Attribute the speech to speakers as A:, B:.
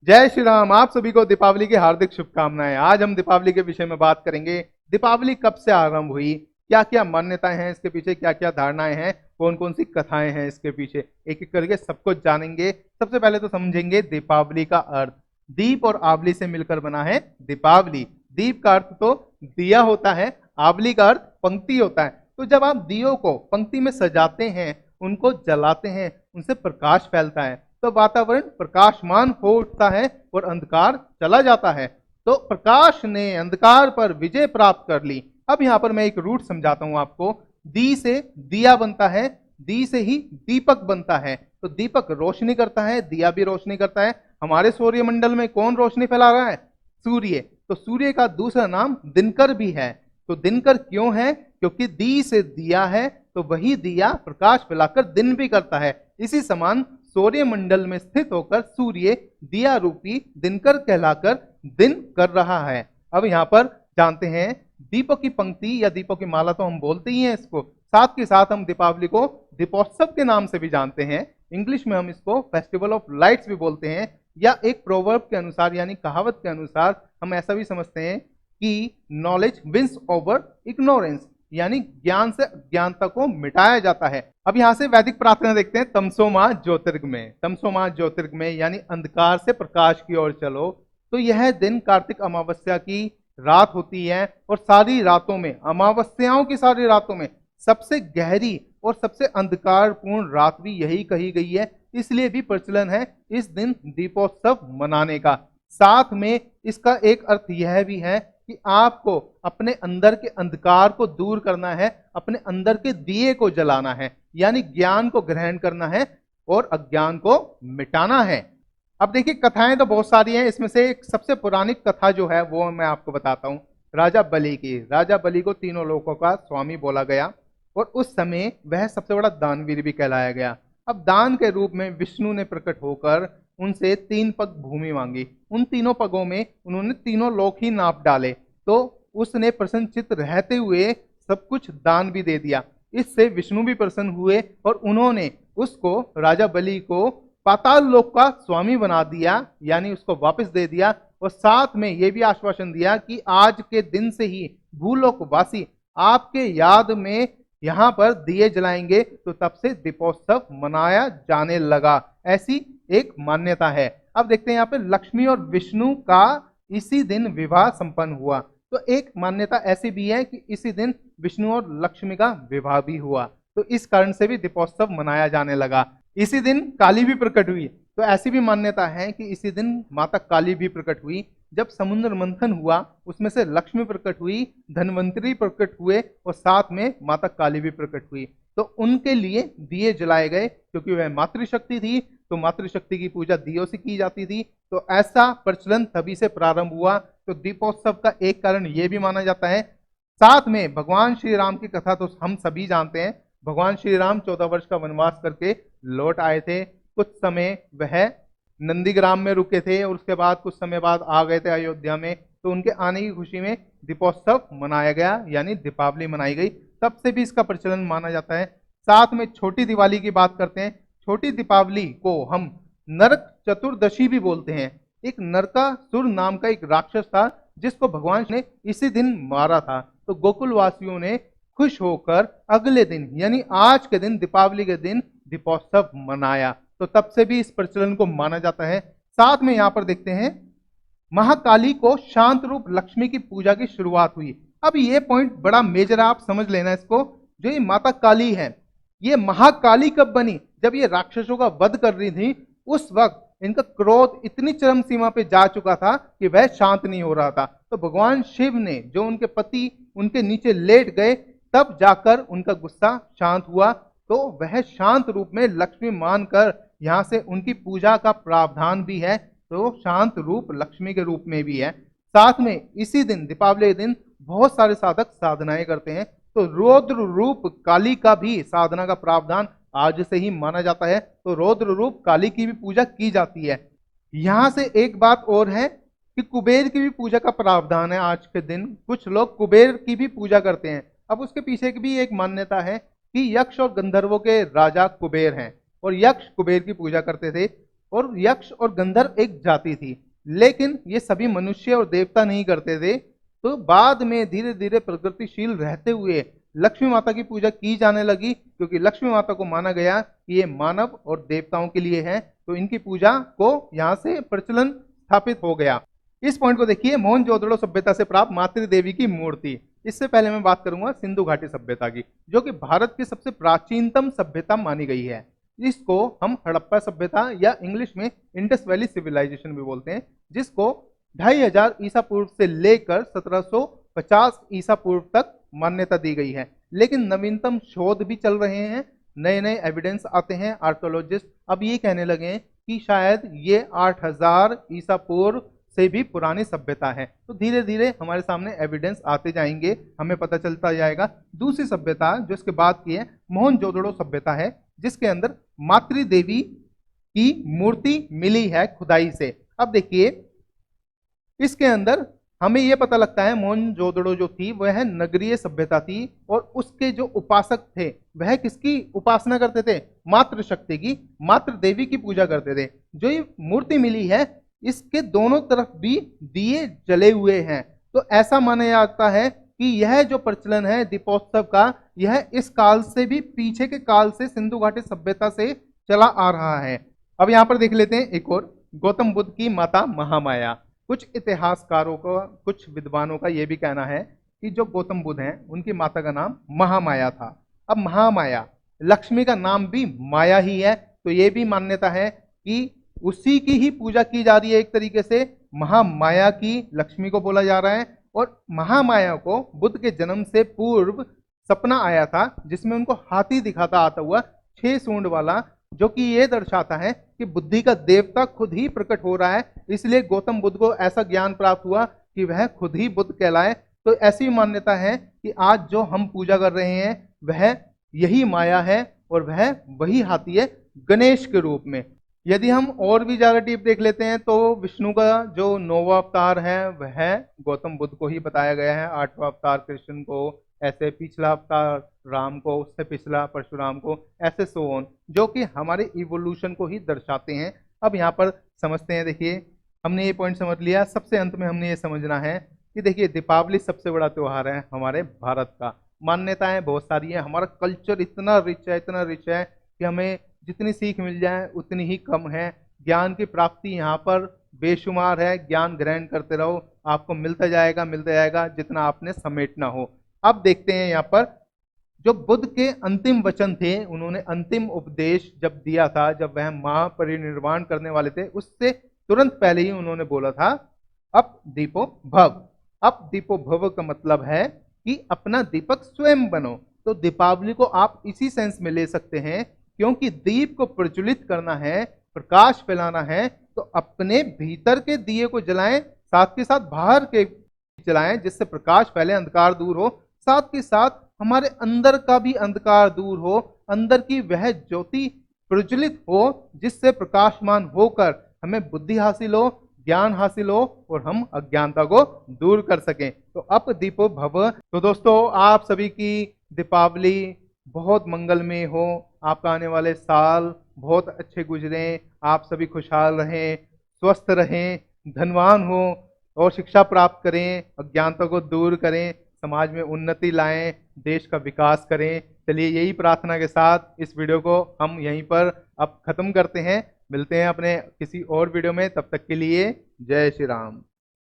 A: जय श्री राम। आप सभी को दीपावली की हार्दिक शुभकामनाएं। आज हम दीपावली के विषय में बात करेंगे। दीपावली कब से आरंभ हुई, क्या क्या मान्यताएं हैं इसके पीछे, क्या क्या धारणाएं हैं, कौन कौन सी कथाएं हैं इसके पीछे, एक एक करके सब कुछ जानेंगे। सबसे पहले तो समझेंगे दीपावली का अर्थ। दीप और आवली से मिलकर बना है दीपावली। दीप का अर्थ तो दिया होता है, आवली का अर्थ पंक्ति होता है। तो जब आप दियों को पंक्ति में सजाते हैं, उनको जलाते हैं, उनसे प्रकाश फैलता है, तो वातावरण प्रकाशमान हो उठता है और अंधकार चला जाता है। तो प्रकाश ने अंधकार पर विजय प्राप्त कर ली। अब यहां पर मैं एक रूट समझाता हूं आपको। दी से दिया बनता है, दी से ही दीपक बनता है। तो दीपक रोशनी करता है, दिया भी रोशनी करता है। हमारे सौरमंडल में कौन रोशनी फैला रहा है? सूर्य। तो सूर्य का दूसरा नाम दिनकर भी है। तो दिनकर क्यों है? क्योंकि दी से दिया है, तो वही दिया प्रकाश फैलाकर दिन भी करता है। इसी समान सौर्य मंडल में स्थित होकर सूर्य दिया रूपी दिनकर कहलाकर दिन कर रहा है। अब यहां पर जानते हैं दीपों की पंक्ति या दीपों की माला तो हम बोलते ही हैं इसको, साथ के साथ हम दीपावली को दीपोत्सव के नाम से भी जानते हैं। इंग्लिश में हम इसको फेस्टिवल ऑफ लाइट्स भी बोलते हैं, या एक प्रोवर्ब के अनुसार यानी कहावत के अनुसार हम ऐसा भी समझते हैं कि नॉलेज विंस ओवर इग्नोरेंस, यानी ज्ञान से अज्ञानता को मिटाया जाता है। अब यहां से वैदिक प्रार्थना देखते हैं। तमसोमा ज्योतिर्गमय, तमसोमा ज्योतिर्गमय यानी अंधकार से प्रकाश की ओर चलो। तो यह दिन कार्तिक अमावस्या की रात होती है, और सारी रातों में, अमावस्याओं की सारी रातों में सबसे गहरी और सबसे अंधकारपूर्ण रात भी यही कही गई है। इसलिए भी प्रचलन है इस दिन दीपोत्सव मनाने का। साथ में इसका एक अर्थ यह भी है कि आपको अपने अंदर के अंधकार को दूर करना है, अपने अंदर के दिए को जलाना है, यानी ज्ञान को ग्रहण करना है और अज्ञान को मिटाना है। अब देखिए कथाएं तो बहुत सारी हैं, इसमें से एक सबसे पुरानी कथा जो है वो मैं आपको बताता हूं। राजा बलि की। राजा बलि को तीनों लोकों का स्वामी बोला गया, और उस समय वह सबसे बड़ा दानवीर भी कहलाया गया। अब दान के रूप में विष्णु ने प्रकट होकर उनसे 3 पग भूमि मांगी। उन तीनों पगों में उन्होंने तीनों लोक ही नाप डाले, तो उसने प्रसन्नचित्त रहते हुए सब कुछ दान भी दे दिया। इससे विष्णु भी प्रसन्न हुए और उन्होंने उसको, राजा बलि को, पाताल लोक का स्वामी बना दिया, यानी उसको वापस दे दिया। और साथ में यह भी आश्वासन दिया कि आज के दिन से ही भूलोकवासी आपके याद में यहां पर दिए जलाएंगे। तो तब से दीपोत्सव मनाया जाने लगा। ऐसी एक मान्यता है। अब देखते हैं यहाँ पे लक्ष्मी और विष्णु का इसी दिन विवाह संपन्न हुआ। तो एक मान्यता ऐसी भी है कि इसी दिन विष्णु और लक्ष्मी का विवाह भी हुआ, तो इस कारण से भी दीपोत्सव मनाया जाने लगा। इसी दिन काली भी प्रकट हुई। तो ऐसी भी मान्यता है कि इसी दिन माता काली भी प्रकट हुई। जब समुद्र मंथन हुआ, उसमें से लक्ष्मी प्रकट हुई, धनवंतरी प्रकट हुए, और साथ में माता काली भी प्रकट हुई। तो उनके लिए दिए जलाए गए, क्योंकि वह मातृशक्ति थी, तो मातृशक्ति की पूजा दियों से की जाती थी। तो ऐसा प्रचलन तभी से प्रारंभ हुआ। तो दीपोत्सव का एक कारण यह भी माना जाता है। साथ में भगवान श्री राम की कथा तो हम सभी जानते हैं। भगवान श्री राम 14 वर्ष का वनवास करके लौट आए थे। कुछ समय वह नंदीग्राम में रुके थे, और उसके बाद कुछ समय बाद आ गए थे अयोध्या में। तो उनके आने की खुशी में दीपोत्सव मनाया गया, यानी दीपावली मनाई गई। तब से भी इसका प्रचलन माना जाता है। साथ में छोटी दिवाली की बात करते हैं। छोटी दीपावली को हम नरक चतुर्दशी भी बोलते हैं। एक नरकासुर नाम का एक राक्षस था, जिसको भगवान ने इसी दिन मारा था। तो गोकुल वासियों ने खुश होकर अगले दिन, यानी आज के दिन, दीपावली के दिन दीपोत्सव मनाया। तो तब से भी इस प्रचलन को माना जाता है। साथ में यहां पर देखते हैं महाकाली को शांत रूप लक्ष्मी की पूजा की शुरुआत हुई। अब ये पॉइंट बड़ा मेजर है, आप समझ लेना इसको। जो ये माता काली है, ये महाकाली कब बनी? जब ये राक्षसों का वध कर रही थी, उस वक्त इनका क्रोध इतनी चरम सीमा पे जा चुका था कि वह शांत नहीं हो रहा था। तो भगवान शिव ने, जो उनके पति उनके नीचे लेट गए, तब जाकर उनका गुस्सा शांत हुआ। तो वह शांत रूप में लक्ष्मी मानकर यहां से उनकी पूजा का प्रावधान भी है। तो शांत रूप लक्ष्मी के रूप में भी है। साथ में इसी दिन, दीपावली के दिन, बहुत सारे साधक साधनाएं करते हैं। तो रौद्र रूप काली का भी साधना का प्रावधान आज से ही माना जाता है। तो रौद्र रूप काली की भी पूजा की जाती है। यहां से एक बात और है कि कुबेर की भी पूजा का प्रावधान है। आज के दिन कुछ लोग कुबेर की भी पूजा करते हैं। अब उसके पीछे की भी एक मान्यता है कि यक्ष और गंधर्वों के राजा कुबेर हैं, और यक्ष कुबेर की पूजा करते थे, और यक्ष और गंधर्व एक जाति थी, लेकिन ये सभी मनुष्य और देवता नहीं करते थे। तो बाद में धीरे धीरे प्रगतिशील रहते हुए लक्ष्मी माता की पूजा की जाने लगी, क्योंकि लक्ष्मी माता को माना गया कि ये मानव और देवताओं के लिए है, तो इनकी पूजा को यहाँ से प्रचलन स्थापित हो गया। इस पॉइंट को देखिए, मोहनजोदड़ो सभ्यता से प्राप्त मातृ देवी की मूर्ति। इससे पहले मैं बात करूंगा सिंधु घाटी सभ्यता की, जो कि भारत की सबसे प्राचीनतम सभ्यता मानी गई है। इसको हम हड़प्पा सभ्यता या इंग्लिश में इंडस वैली सिविलाइजेशन भी बोलते हैं, जिसको 2500 ईसा पूर्व से लेकर 1750 ईसा पूर्व तक मान्यता दी गई है। लेकिन नवीनतम शोध भी चल रहे हैं, नए नए एविडेंस आते हैं। आर्कोलॉजिस्ट अब ये कहने लगे हैं कि शायद ये 8000 ईसा पूर्व से भी पुरानी सभ्यता है। तो धीरे धीरे हमारे सामने एविडेंस आते जाएंगे, हमें पता चलता जाएगा। दूसरी सभ्यता जो इसके बाद की है, मोहनजोदड़ो सभ्यता है, जिसके अंदर मातृ देवी की मूर्ति मिली है खुदाई से। अब देखिए, इसके अंदर हमें यह पता लगता है मोहनजोदड़ो जो थी वह नगरीय सभ्यता थी, और उसके जो उपासक थे वह किसकी उपासना करते थे? मातृशक्ति की, मातृ देवी की पूजा करते थे। जो ये मूर्ति मिली है, इसके दोनों तरफ भी दिए जले हुए हैं। तो ऐसा माना जाता है कि यह जो प्रचलन है दीपोत्सव का, यह इस काल से भी पीछे के काल से सिंधु घाटी सभ्यता से चला आ रहा है। अब यहां पर देख लेते हैं एक और, गौतम बुद्ध की माता महामाया। कुछ इतिहासकारों का, कुछ विद्वानों का यह भी कहना है कि जो गौतम बुद्ध हैं उनकी माता का नाम महामाया था। अब महामाया, लक्ष्मी का नाम भी माया ही है, तो यह भी मान्यता है कि उसी की ही पूजा की जा रही है। एक तरीके से महामाया की लक्ष्मी को बोला जा रहा है। और महामाया को बुद्ध के जन्म से पूर्व सपना आया था, जिसमें उनको हाथी दिखाता आता हुआ 6 सूंड वाला, जो कि ये दर्शाता है कि बुद्धि का देवता खुद ही प्रकट हो रहा है। इसलिए गौतम बुद्ध को ऐसा ज्ञान प्राप्त हुआ कि वह खुद ही बुद्ध कहलाए। तो ऐसी मान्यता है कि आज जो हम पूजा कर रहे हैं वह यही माया है, और वह वही हाथी है गणेश के रूप में। यदि हम और भी ज्यादा डीप देख लेते हैं तो विष्णु का जो 9वां अवतार है वह गौतम बुद्ध को ही बताया गया है, 8वां अवतार कृष्ण को, ऐसे पिछला अवतार राम को, उससे पिछला परशुराम को, ऐसे सो ऑन, जो कि हमारे इवोल्यूशन को ही दर्शाते हैं। अब यहाँ पर समझते हैं। देखिए, हमने ये पॉइंट समझ लिया। सबसे अंत में हमने ये समझना है कि देखिए, दीपावली सबसे बड़ा त्योहार है हमारे भारत का। मान्यताएं बहुत सारी है, हमारा कल्चर इतना रिच है, इतना रिच है कि हमें जितनी सीख मिल जाए उतनी ही कम है। ज्ञान की प्राप्ति यहाँ पर बेशुमार है। ज्ञान ग्रहण करते रहो, आपको मिलता जाएगा जितना आपने समेटना हो। अब देखते हैं यहाँ पर जो बुद्ध के अंतिम वचन थे, उन्होंने अंतिम उपदेश जब दिया था, जब वह महापरिनिर्वाण करने वाले थे, उससे तुरंत पहले ही उन्होंने बोला था, अब दीपो भव। अब दीपो भव का मतलब है कि अपना दीपक स्वयं बनो। तो दीपावली को आप इसी सेंस में ले सकते हैं, क्योंकि दीप को प्रज्वलित करना है, प्रकाश फैलाना है, तो अपने भीतर के दिए को जलाएं, साथ के साथ बाहर के जलाएं, जिससे प्रकाश फैले, अंधकार दूर हो। साथ के साथ हमारे अंदर का भी अंधकार दूर हो, अंदर की वह ज्योति प्रज्वलित हो, जिससे प्रकाशमान होकर हमें बुद्धि हासिल हो, ज्ञान हासिल हो, और हम अज्ञानता को दूर कर सकें। तो अप दीपो भव। तो दोस्तों, आप सभी की दीपावली बहुत मंगलमय हो, आपका आने वाले साल बहुत अच्छे गुजरे, आप सभी खुशहाल रहें, स्वस्थ रहें, धनवान हो, और शिक्षा प्राप्त करें, अज्ञानता को दूर करें, समाज में उन्नति लाएं, देश का विकास करें। चलिए, यही प्रार्थना के साथ इस वीडियो को हम यहीं पर अब खत्म करते हैं। मिलते हैं अपने किसी और वीडियो में, तब तक के लिए जय श्री राम।